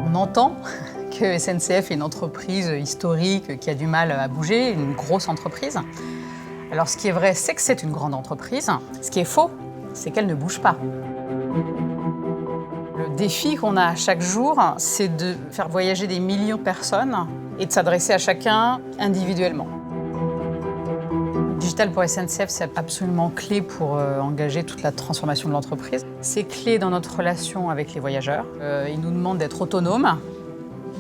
On entend que SNCF est une entreprise historique qui a du mal à bouger, une grosse entreprise. Alors ce qui est vrai, c'est que c'est une grande entreprise. Ce qui est faux, c'est qu'elle ne bouge pas. Le défi qu'on a chaque jour, c'est de faire voyager des millions de personnes et de s'adresser à chacun individuellement. Digital pour SNCF, c'est absolument clé pour engager toute la transformation de l'entreprise. C'est clé dans notre relation avec les voyageurs. Ils nous demandent d'être autonomes,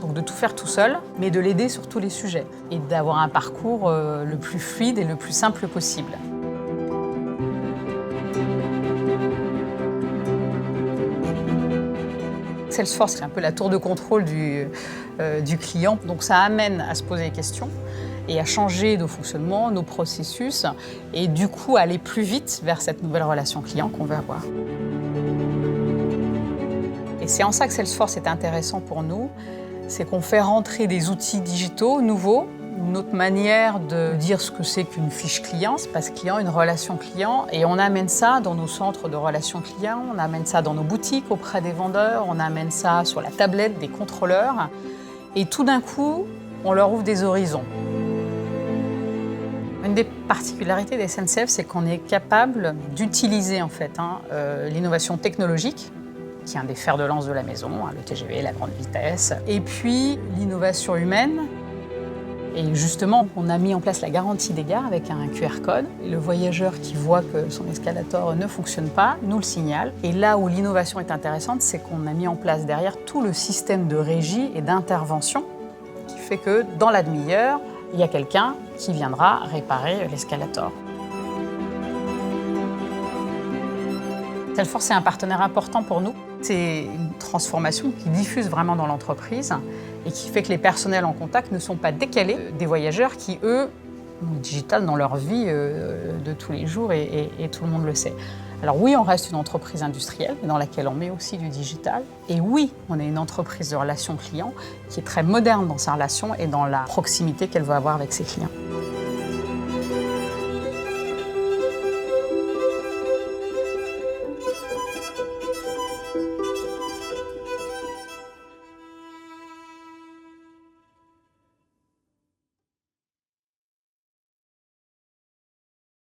donc de tout faire tout seul, mais de l'aider sur tous les sujets et d'avoir un parcours le plus fluide et le plus simple possible. Salesforce, c'est un peu la tour de contrôle du client, donc ça amène à se poser des questions et à changer nos fonctionnements, nos processus, et du coup aller plus vite vers cette nouvelle relation client qu'on veut avoir. Et c'est en ça que Salesforce est intéressant pour nous, c'est qu'on fait rentrer des outils digitaux nouveaux, une autre manière de dire ce que c'est qu'une fiche client, espace client, une relation client, et on amène ça dans nos centres de relations clients, on amène ça dans nos boutiques auprès des vendeurs, on amène ça sur la tablette des contrôleurs, et tout d'un coup, on leur ouvre des horizons. Une des particularités des SNCF, c'est qu'on est capable d'utiliser en fait l'innovation technologique, qui est un des fers de lance de la maison, le TGV, la grande vitesse, et puis l'innovation humaine. Et justement, on a mis en place la garantie des gares avec un QR code. Le voyageur qui voit que son escalator ne fonctionne pas nous le signale. Et là où l'innovation est intéressante, c'est qu'on a mis en place derrière tout le système de régie et d'intervention qui fait que dans la demi-heure, il y a quelqu'un qui viendra réparer l'escalator. Salesforce, c'est un partenaire important pour nous. C'est une transformation qui diffuse vraiment dans l'entreprise et qui fait que les personnels en contact ne sont pas décalés des voyageurs qui, eux, ont le digital dans leur vie de tous les jours et tout le monde le sait. Alors oui, on reste une entreprise industrielle dans laquelle on met aussi du digital. Et oui, on est une entreprise de relations clients qui est très moderne dans sa relation et dans la proximité qu'elle veut avoir avec ses clients.